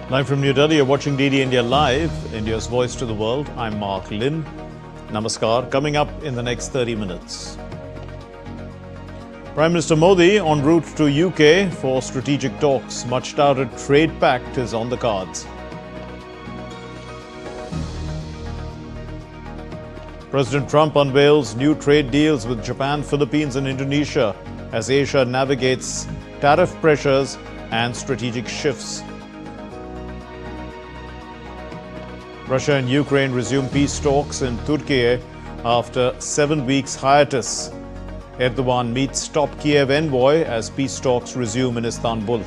Live from New Delhi, you're watching DD India Live, India's voice to the world. I'm Mark Lin. Namaskar. Coming up in the next 30 minutes. Prime Minister Modi en route to UK for strategic talks. Much touted trade pact is on the cards. President Trump unveils new trade deals with Japan, Philippines and Indonesia as Asia navigates tariff pressures and strategic shifts. Russia and Ukraine resume peace talks in Turkey after 7 weeks hiatus. Erdogan meets top Kiev envoy as peace talks resume in Istanbul.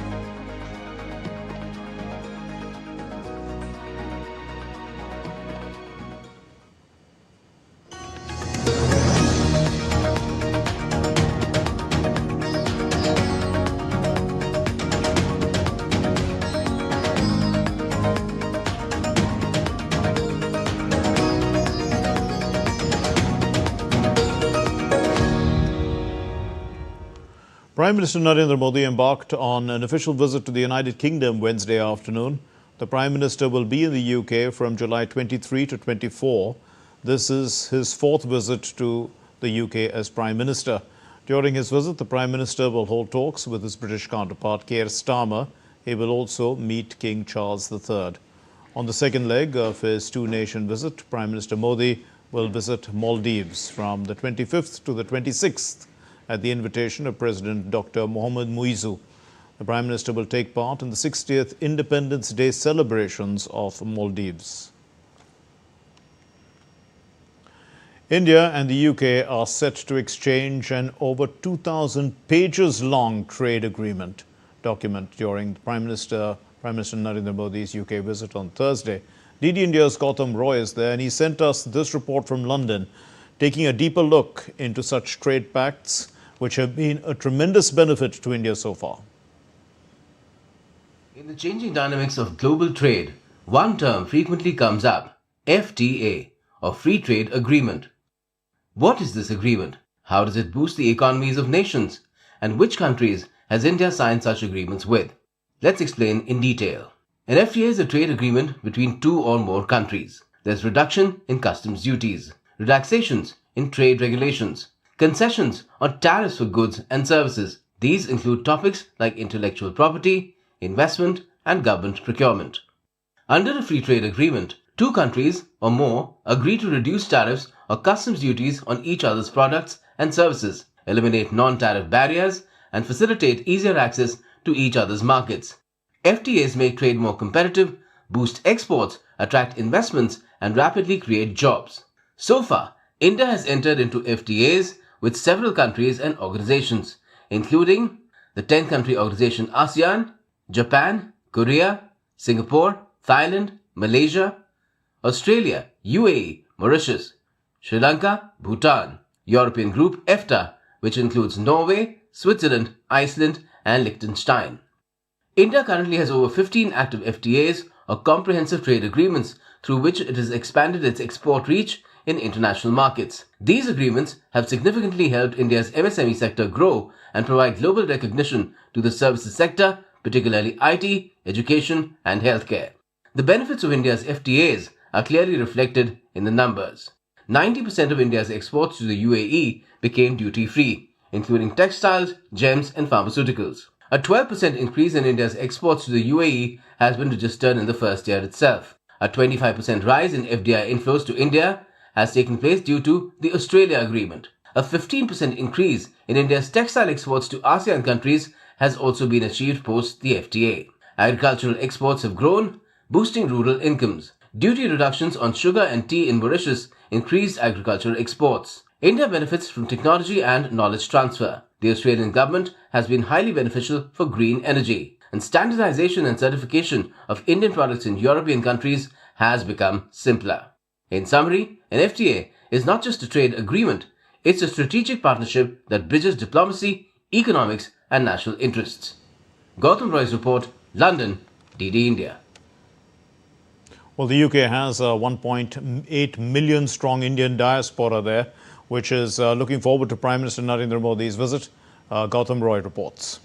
Prime Minister Narendra Modi embarked on an official visit to the United Kingdom Wednesday afternoon. The Prime Minister will be in the UK from July 23 to 24. This is his fourth visit to the UK as Prime Minister. During his visit, the Prime Minister will hold talks with his British counterpart, Keir Starmer. He will also meet King Charles III. On the second leg of his two-nation visit, Prime Minister Modi will visit Maldives from the 25th to the 26th. At the invitation of President Dr. Mohamed Muizzu. The Prime Minister will take part in the 60th Independence Day celebrations of Maldives. India and the UK are set to exchange an over 2,000 pages long trade agreement document during Prime Minister Narendra Modi's UK visit on Thursday. DD India's Gautam Roy is there and he sent us this report from London, taking a deeper look into such trade pacts which have been a tremendous benefit to India so far. In the changing dynamics of global trade, one term frequently comes up, FTA, or Free Trade Agreement. What is this agreement? How does it boost the economies of nations? And which countries has India signed such agreements with? Let's explain in detail. An FTA is a trade agreement between two or more countries. There's reduction in customs duties, relaxations in trade regulations, concessions or tariffs for goods and services. These include topics like intellectual property, investment and government procurement. Under a free trade agreement, two countries or more agree to reduce tariffs or customs duties on each other's products and services, eliminate non-tariff barriers and facilitate easier access to each other's markets. FTAs make trade more competitive, boost exports, attract investments and rapidly create jobs. So far, India has entered into FTAs with several countries and organizations, including the 10-country organization ASEAN, Japan, Korea, Singapore, Thailand, Malaysia, Australia, UAE, Mauritius, Sri Lanka, Bhutan, European Group EFTA, which includes Norway, Switzerland, Iceland, and Liechtenstein. India currently has over 15 active FTAs or comprehensive trade agreements through which it has expanded its export reach in international markets. These agreements have significantly helped India's MSME sector grow and provide global recognition to the services sector, particularly IT, education and healthcare. The benefits of India's FTAs are clearly reflected in the numbers. 90% of India's exports to the UAE became duty-free, including textiles, gems and pharmaceuticals. A 12% increase in India's exports to the UAE has been registered in the first year itself. A 25% rise in FDI inflows to India has taken place due to the Australia Agreement. A 15% increase in India's textile exports to ASEAN countries has also been achieved post the FTA. Agricultural exports have grown, boosting rural incomes. Duty reductions on sugar and tea in Mauritius increased agricultural exports. India benefits from technology and knowledge transfer. The Australian government has been highly beneficial for green energy, and standardization and certification of Indian products in European countries has become simpler. In summary, an FTA is not just a trade agreement, it's a strategic partnership that bridges diplomacy, economics and national interests. Gautam Roy's report, London, DD India. Well, the UK has a 1.8 million strong Indian diaspora there, which is looking forward to Prime Minister Narendra Modi's visit. Gautam Roy reports.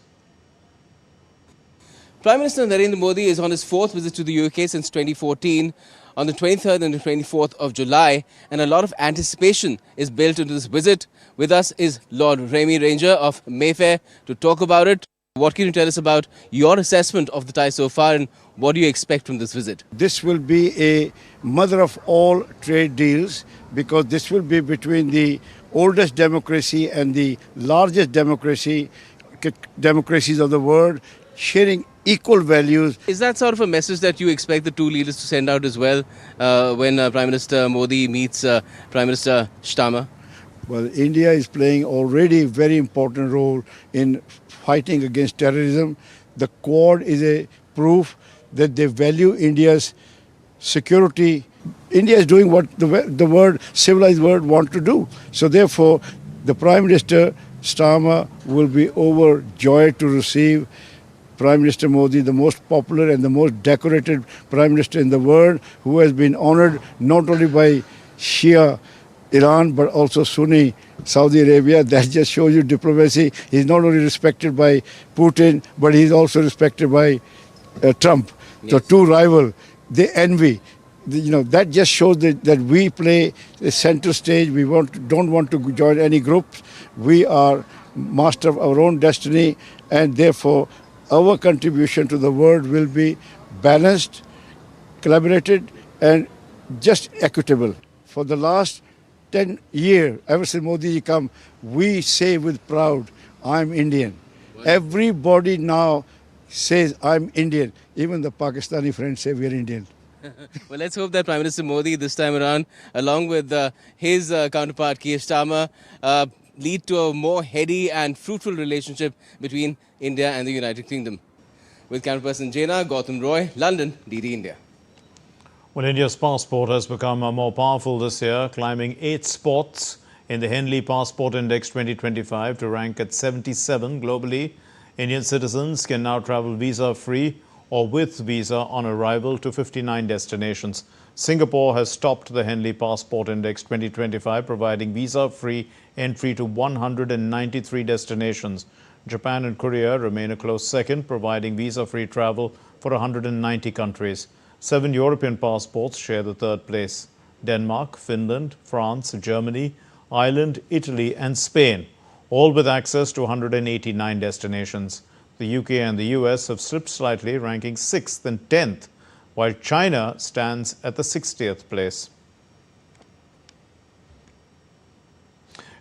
Prime Minister Narendra Modi is on his fourth visit to the UK since 2014 on the 23rd and the 24th of July, and a lot of anticipation is built into this visit. With us is Lord Remy Ranger of Mayfair to talk about it. What can you tell us about your assessment of the tie so far, and what do you expect from this visit? This will be a mother of all trade deals, because this will be between the oldest democracy and the largest democracies of the world, sharing equal values. Is that sort of a message that you expect the two leaders to send out as well when Prime Minister Modi meets Prime Minister Starmer? Well, India is playing already a very important role in fighting against terrorism. The Quad is a proof that they value India's security. India is doing what the civilized world want to do. So therefore, the Prime Minister Starmer will be overjoyed to receive Prime Minister Modi, the most popular and the most decorated Prime Minister in the world, who has been honored not only by Shia Iran but also Sunni Saudi Arabia. That just shows you diplomacy. He's not only respected by Putin, but he's also respected by Trump. Yes. So two rivals, they envy. That just shows that we play a center stage. We don't want to join any groups. We are master of our own destiny, and therefore our contribution to the world will be balanced, collaborated, and just equitable. For the last 10 years, ever since Modi come, we say with proud, I'm Indian. Wow. Everybody now says, I'm Indian. Even the Pakistani friends say we're Indian. Well, let's hope that Prime Minister Modi this time around, along with his counterpart Keir Starmer, lead to a more heady and fruitful relationship between India and the United Kingdom. With cameraperson Jaina, Gautam Roy, London, DD India. Well, India's passport has become more powerful this year, climbing 8 spots in the Henley Passport Index 2025 to rank at 77 globally. Indian citizens can now travel visa-free or with visa on arrival to 59 destinations. Singapore has topped the Henley Passport Index 2025, providing visa-free entry to 193 destinations. Japan and Korea remain a close second, providing visa-free travel for 190 countries. 7 European passports share the third place. Denmark, Finland, France, Germany, Ireland, Italy and Spain, all with access to 189 destinations. The UK and the US have slipped slightly, ranking 6th and 10th, while China stands at the 60th place.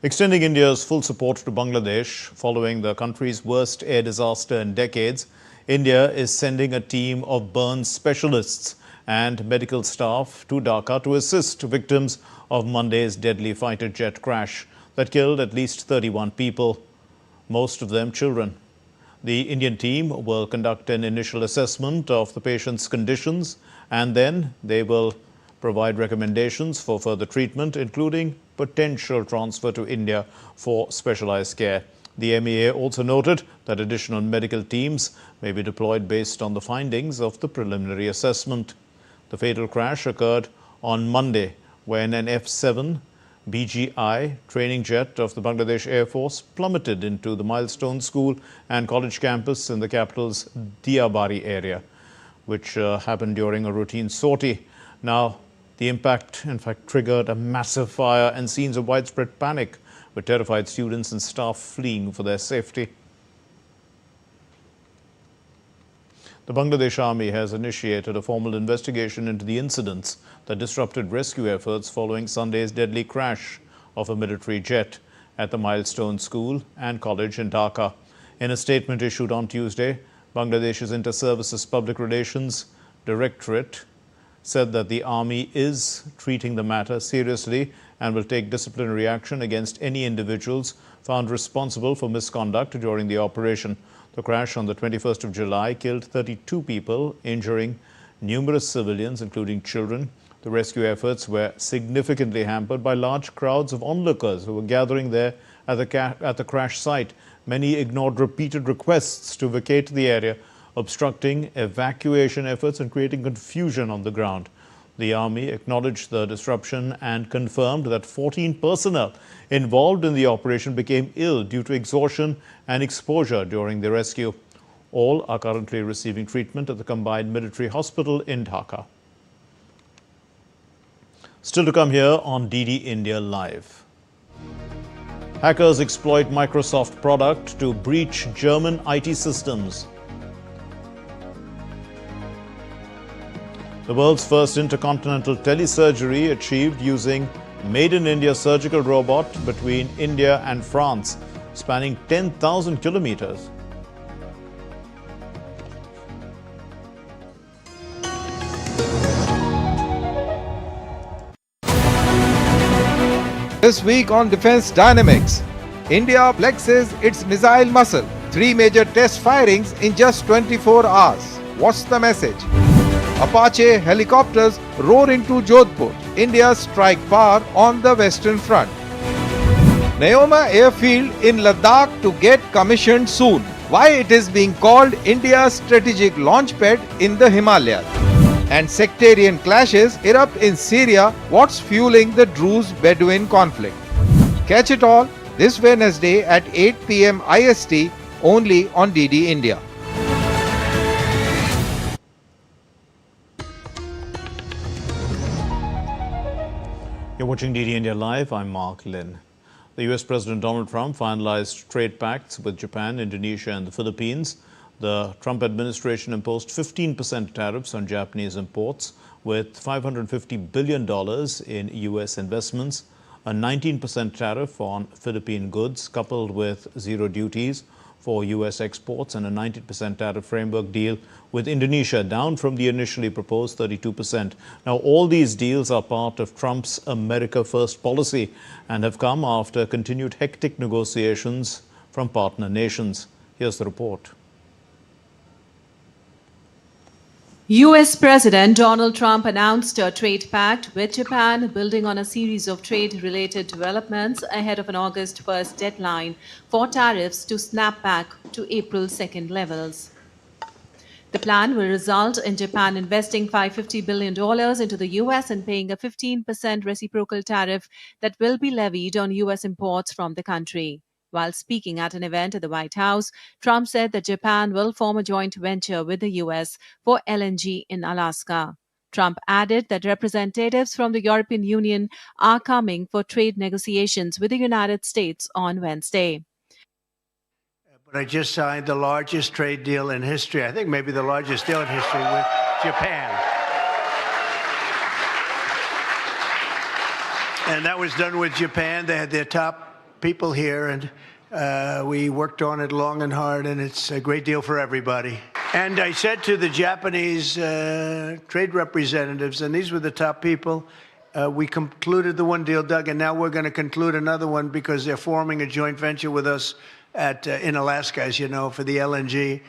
Extending India's full support to Bangladesh following the country's worst air disaster in decades, India is sending a team of burn specialists and medical staff to Dhaka to assist victims of Monday's deadly fighter jet crash that killed at least 31 people, most of them children. The Indian team will conduct an initial assessment of the patient's conditions, and then they will provide recommendations for further treatment, including potential transfer to India for specialized care. The MEA also noted that additional medical teams may be deployed based on the findings of the preliminary assessment. The fatal crash occurred on Monday when an F-7 BGI training jet of the Bangladesh Air Force plummeted into the Milestone School and College campus in the capital's Diabari area, which happened during a routine sortie. Now, the impact, in fact, triggered a massive fire and scenes of widespread panic, with terrified students and staff fleeing for their safety. The Bangladesh Army has initiated a formal investigation into the incidents that disrupted rescue efforts following Sunday's deadly crash of a military jet at the Milestone School and College in Dhaka. In a statement issued on Tuesday, Bangladesh's Inter-Services Public Relations Directorate said that the Army is treating the matter seriously and will take disciplinary action against any individuals found responsible for misconduct during the operation. The crash on the 21st of July killed 32 people, injuring numerous civilians, including children. The rescue efforts were significantly hampered by large crowds of onlookers who were gathering there at the crash site. Many ignored repeated requests to vacate the area, obstructing evacuation efforts and creating confusion on the ground. The Army acknowledged the disruption and confirmed that 14 personnel involved in the operation became ill due to exhaustion and exposure during the rescue. All are currently receiving treatment at the combined military hospital in Dhaka. Still to come here on DD India Live. Hackers exploit Microsoft product to breach German IT systems. The world's first intercontinental telesurgery achieved using Made in India surgical robot between India and France, spanning 10,000 kilometers. This week on Defense Dynamics, India flexes its missile muscle. 3 major test firings in just 24 hours. What's the message? Apache helicopters roar into Jodhpur. India's strike power on the Western Front. Neoma airfield in Ladakh to get commissioned soon. Why it is being called India's strategic launchpad in the Himalayas. And sectarian clashes erupt in Syria. What's fueling the Druze-Bedouin conflict? Catch it all this Wednesday at 8 p.m. IST only on DD India. You're watching DD India Live. I'm Mark Lin. The US President Donald Trump finalized trade pacts with Japan, Indonesia and the Philippines. The Trump administration imposed 15% tariffs on Japanese imports, with $550 billion in US investments, a 19% tariff on Philippine goods, coupled with zero duties for US exports, and a 90% tariff framework deal with Indonesia, down from the initially proposed 32%. Now, all these deals are part of Trump's America First policy and have come after continued hectic negotiations from partner nations. Here's the report. US President Donald Trump announced a trade pact with Japan, building on a series of trade-related developments ahead of an August 1st deadline for tariffs to snap back to April 2nd levels. The plan will result in Japan investing $550 billion into the US and paying a 15% reciprocal tariff that will be levied on US imports from the country. While speaking at an event at the White House, Trump said that Japan will form a joint venture with the US for LNG in Alaska. Trump added that representatives from the European Union are coming for trade negotiations with the United States on Wednesday. But I just signed the largest trade deal in history, I think maybe the largest deal in history, with Japan. And that was done with Japan. They had their top people here, and we worked on it long and hard, and it's a great deal for everybody. And I said to the Japanese trade representatives, and these were the top people, we concluded the one deal, Doug, and now we're going to conclude another one because they're forming a joint venture with us in Alaska, as you know, for the LNG.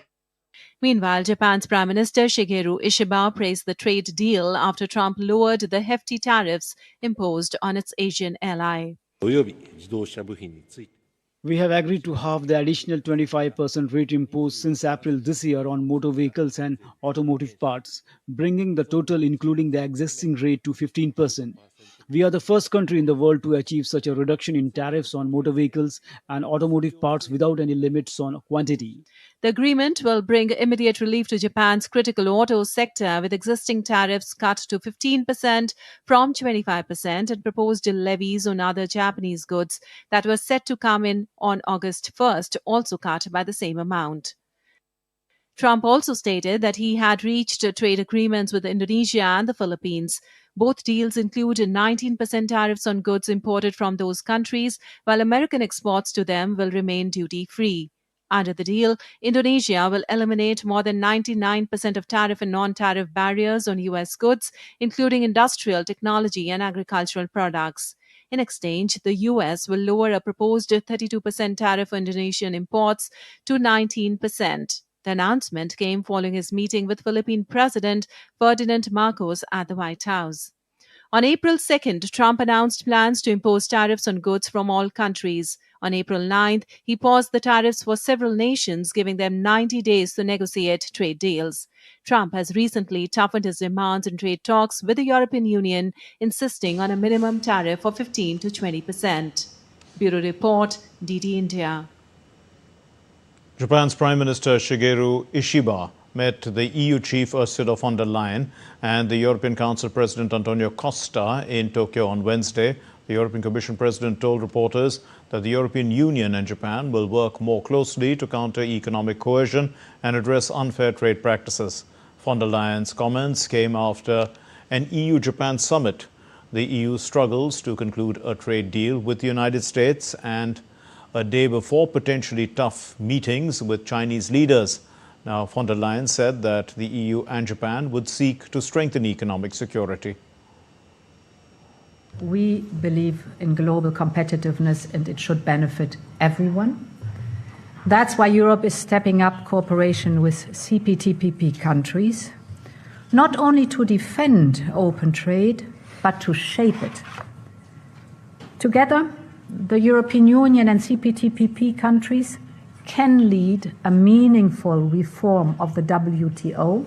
Meanwhile, Japan's Prime Minister Shigeru Ishiba praised the trade deal after Trump lowered the hefty tariffs imposed on its Asian ally. We have agreed to halve the additional 25% rate imposed since April this year on motor vehicles and automotive parts, bringing the total including the existing rate to 15%. We are the first country in the world to achieve such a reduction in tariffs on motor vehicles and automotive parts without any limits on quantity. The agreement will bring immediate relief to Japan's critical auto sector, with existing tariffs cut to 15% from 25% and proposed levies on other Japanese goods that were set to come in on August 1st, also cut by the same amount. Trump also stated that he had reached trade agreements with Indonesia and the Philippines. Both deals include 19% tariffs on goods imported from those countries, while American exports to them will remain duty-free. Under the deal, Indonesia will eliminate more than 99% of tariff and non-tariff barriers on U.S. goods, including industrial, technology, and agricultural products. In exchange, the U.S. will lower a proposed 32% tariff on Indonesian imports to 19%. The announcement came following his meeting with Philippine President Ferdinand Marcos at the White House. On April 2nd, Trump announced plans to impose tariffs on goods from all countries. On April 9th, he paused the tariffs for several nations, giving them 90 days to negotiate trade deals. Trump has recently toughened his demands in trade talks with the European Union, insisting on a minimum tariff of 15 to 20%. Bureau Report, DD India. Japan's Prime Minister Shigeru Ishiba met the EU chief Ursula von der Leyen and the European Council President Antonio Costa in Tokyo on Wednesday. The European Commission President told reporters that the European Union and Japan will work more closely to counter economic coercion and address unfair trade practices. Von der Leyen's comments came after an EU-Japan summit. The EU struggles to conclude a trade deal with the United States and a day before potentially tough meetings with Chinese leaders. Now, von der Leyen said that the EU and Japan would seek to strengthen economic security. We believe in global competitiveness and it should benefit everyone. That's why Europe is stepping up cooperation with CPTPP countries, not only to defend open trade, but to shape it. Together, the European Union and CPTPP countries can lead a meaningful reform of the WTO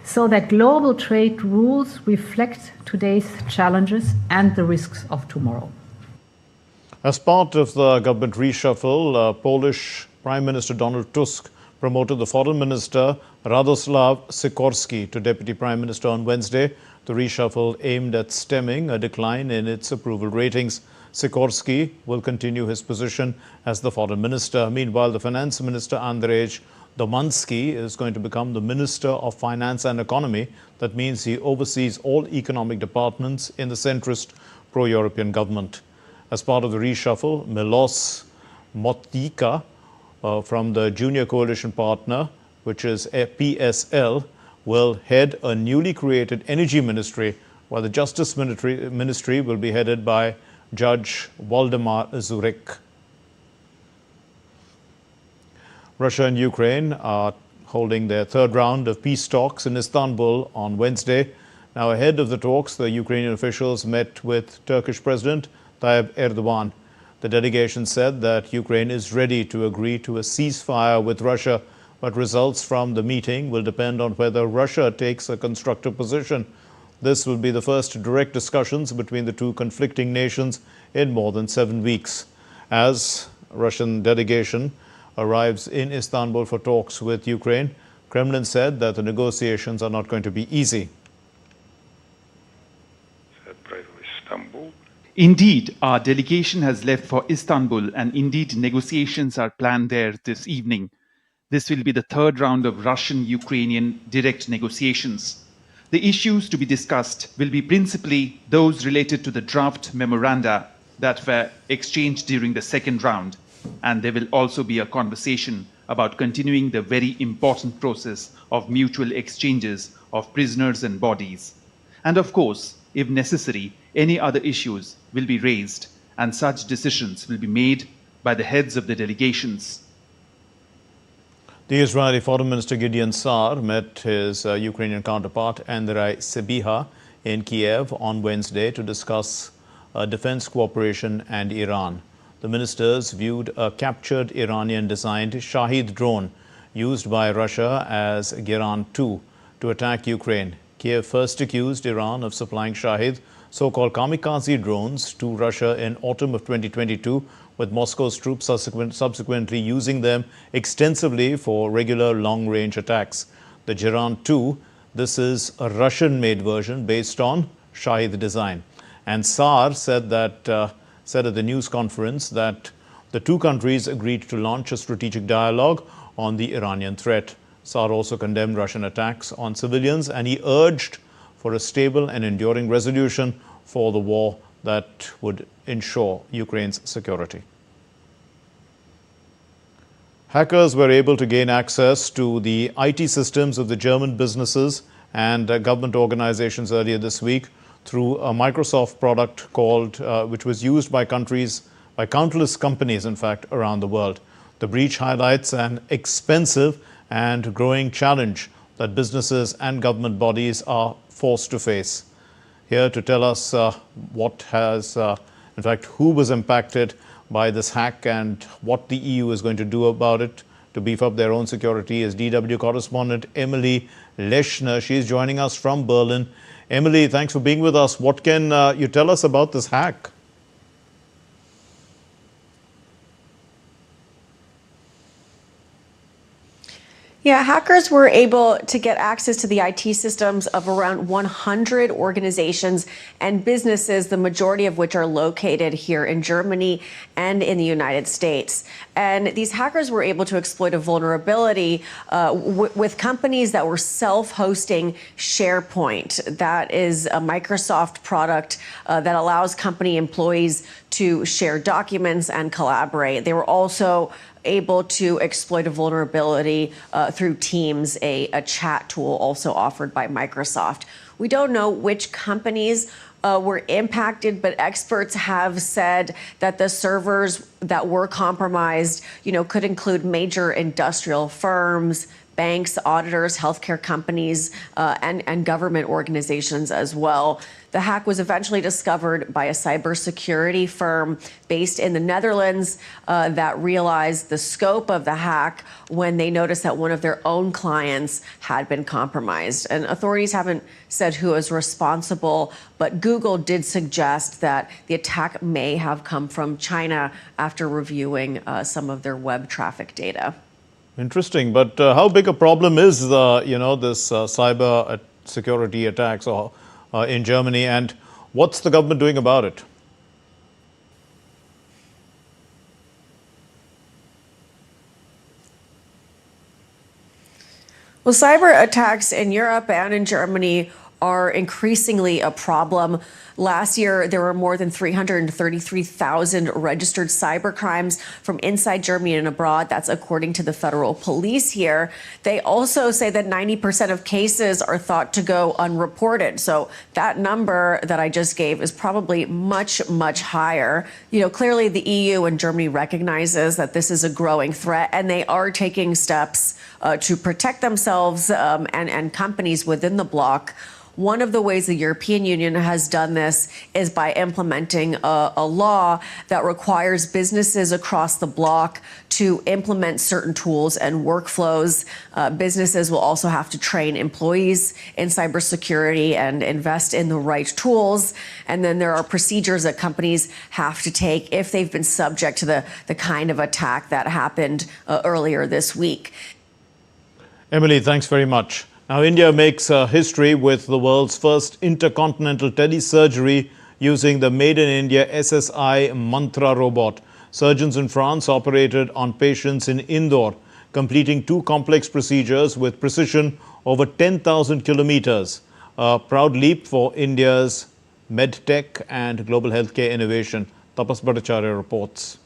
so that global trade rules reflect today's challenges and the risks of tomorrow. As part of the government reshuffle, Polish Prime Minister Donald Tusk promoted the Foreign Minister Radosław Sikorski to Deputy Prime Minister on Wednesday. The reshuffle aimed at stemming a decline in its approval ratings. Sikorski will continue his position as the Foreign Minister. Meanwhile, the Finance Minister Andrzej Domanski is going to become the Minister of Finance and Economy. That means he oversees all economic departments in the centrist pro-European government. As part of the reshuffle, Milos Motika from the junior coalition partner, which is PSL, will head a newly created energy ministry, while the Justice Ministry will be headed by Judge Waldemar Zurek. Russia and Ukraine are holding their third round of peace talks in Istanbul on Wednesday. Now, ahead of the talks, the Ukrainian officials met with Turkish President Tayyip Erdogan. The delegation said that Ukraine is ready to agree to a ceasefire with Russia, but results from the meeting will depend on whether Russia takes a constructive position. This will be the first direct discussions between the two conflicting nations in more than 7 weeks. As Russian delegation arrives in Istanbul for talks with Ukraine, Kremlin said that the negotiations are not going to be easy. Indeed, our delegation has left for Istanbul, and indeed negotiations are planned there this evening. This will be the third round of Russian-Ukrainian direct negotiations. The issues to be discussed will be principally those related to the draft memoranda that were exchanged during the second round, and there will also be a conversation about continuing the very important process of mutual exchanges of prisoners and bodies. And of course, if necessary, any other issues will be raised, and such decisions will be made by the heads of the delegations. The Israeli Foreign Minister Gideon Sa'ar met his Ukrainian counterpart Andrei Sybiha in Kiev on Wednesday to discuss defense cooperation and Iran. The ministers viewed a captured Iranian-designed Shahid drone used by Russia as Geran-2 to attack Ukraine. Kiev first accused Iran of supplying Shahid, so-called kamikaze drones, to Russia in autumn of 2022, with Moscow's troops subsequently using them extensively for regular long-range attacks. The Geran-2, this is a Russian-made version based on Shahid design. And Sa'ar said at the news conference that the two countries agreed to launch a strategic dialogue on the Iranian threat. Sa'ar also condemned Russian attacks on civilians, and he urged for a stable and enduring resolution for the war that would ensure Ukraine's security. Hackers were able to gain access to the IT systems of the German businesses and government organizations earlier this week through a Microsoft product called, which was used by countless companies, in fact, around the world. The breach highlights an expensive and growing challenge that businesses and government bodies are forced to face. Here to tell us who was impacted by this hack and what the EU is going to do about it to beef up their own security is DW correspondent Emily Leshner. She is joining us from Berlin. Emily, thanks for being with us. What can you tell us about this hack? Yeah, hackers were able to get access to the IT systems of around 100 organizations and businesses, the majority of which are located here in Germany and in the United States. And these hackers were able to exploit a vulnerability with companies that were self-hosting SharePoint. That is a Microsoft product that allows company employees to share documents and collaborate. They were also able to exploit a vulnerability through Teams, a chat tool also offered by Microsoft. We don't know which companies were impacted, but experts have said that the servers that were compromised, could include major industrial firms, banks, auditors, healthcare companies, and government organizations as well. The hack was eventually discovered by a cybersecurity firm based in the Netherlands that realized the scope of the hack when they noticed that one of their own clients had been compromised. And authorities haven't said who is responsible, but Google did suggest that the attack may have come from China after reviewing some of their web traffic data. Interesting, but how big a problem is this cyber security attacks in Germany, and what's the government doing about it? Well, cyber attacks in Europe and in Germany are increasingly a problem. Last year, there were more than 333,000 registered cyber crimes from inside Germany and abroad. That's according to the federal police here. They also say that 90% of cases are thought to go unreported. So that number that I just gave is probably much, much higher. Clearly the EU and Germany recognizes that this is a growing threat, and they are taking steps to protect themselves and companies within the bloc. One of the ways the European Union has done this is by implementing a law that requires businesses across the bloc to implement certain tools and workflows. Businesses will also have to train employees in cybersecurity and invest in the right tools. And then there are procedures that companies have to take if they've been subject to the kind of attack that happened earlier this week. Emily, thanks very much. Now, India makes history with the world's first intercontinental telesurgery using the Made in India SSI Mantra robot. Surgeons in France operated on patients in Indore, completing 2 complex procedures with precision over 10,000 kilometers. A proud leap for India's medtech and global healthcare innovation. Tapas Bhattacharya reports.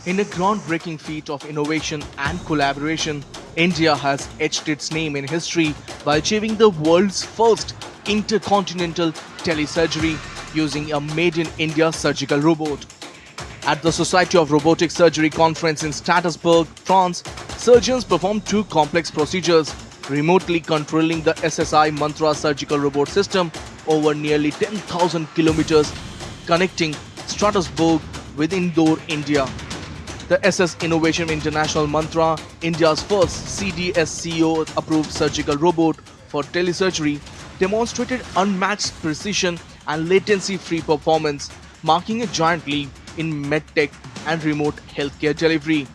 In a groundbreaking feat of innovation and collaboration, India has etched its name in history by achieving the world's first intercontinental telesurgery using a made-in-India surgical robot. At the Society of Robotic Surgery conference in Strasbourg, France, surgeons performed 2 complex procedures, remotely controlling the SSI Mantra surgical robot system over nearly 10,000 kilometers, connecting Strasbourg with Indore, India. The SS Innovation International Mantra, India's first CDSCO approved surgical robot for telesurgery, demonstrated unmatched precision and latency-free performance, marking a giant leap in medtech and remote healthcare delivery.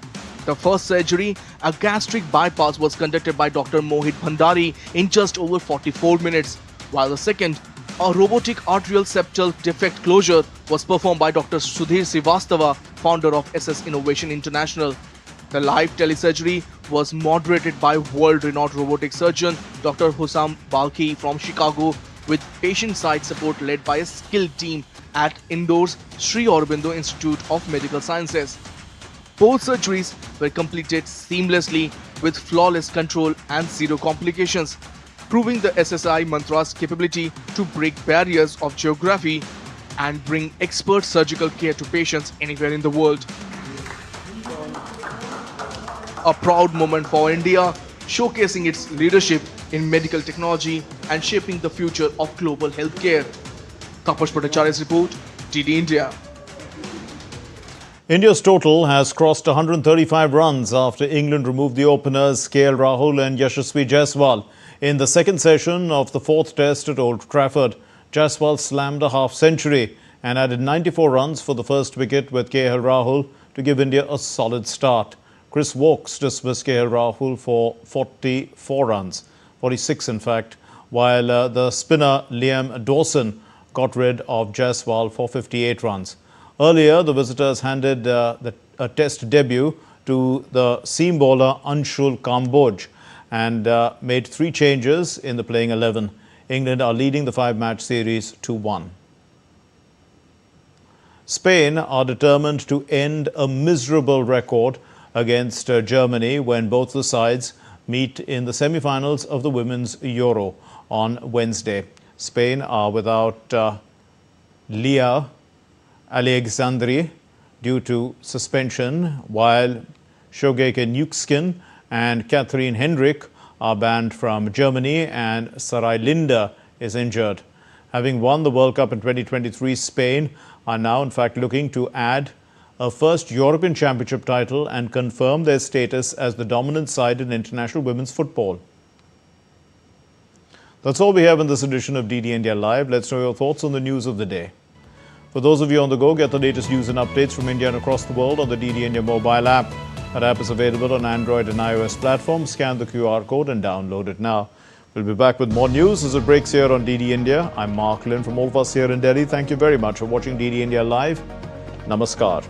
The first surgery, a gastric bypass, was conducted by Dr. Mohit Bhandari in just over 44 minutes, while the second, a robotic arterial septal defect closure, was performed by Dr. Sudhir Srivastava, founder of SS Innovation International. The live telesurgery was moderated by world-renowned robotic surgeon Dr. Hussam Balkhi from Chicago, with patient side support led by a skilled team at Indore's Sri Aurobindo Institute of Medical Sciences. Both surgeries were completed seamlessly with flawless control and 0 complications, proving the SSI Mantra's capability to break barriers of geography and bring expert surgical care to patients anywhere in the world. A proud moment for India, showcasing its leadership in medical technology and shaping the future of global healthcare. Tapas Bhattacharya's report, DD India. India's total has crossed 135 runs after England removed the openers KL Rahul and Yashasvi Jaiswal. In the second session of the 4th Test at Old Trafford, Jaiswal slammed a half-century and added 94 runs for the first wicket with KL Rahul to give India a solid start. Chris Wokes dismissed KL Rahul for 44 runs, 46 in fact, while the spinner Liam Dawson got rid of Jaiswal for 58 runs. Earlier, the visitors handed a test debut to the seam bowler Anshul Kamboj and made 3 changes in the playing 11. England are leading the 5-match series 2-1. Spain are determined to end a miserable record against Germany when both the sides meet in the semi-finals of the Women's Euro on Wednesday. Spain are without Leah Alexandri due to suspension, while Shogeke Nükskin and Catherine Hendrick are banned from Germany and Sarai Linda is injured. Having won the World Cup in 2023, Spain are now in fact looking to add a first European Championship title and confirm their status as the dominant side in international women's football. That's all we have in this edition of DD India Live. Let's know your thoughts on the news of the day. For those of you on the go, get the latest news and updates from India and across the world on the DD India mobile app. That app is available on Android and iOS platforms. Scan the QR code and download it now. We'll be back with more news as it breaks here on DD India. I'm Mark Lynn from all of us here in Delhi. Thank you very much for watching DD India Live. Namaskar.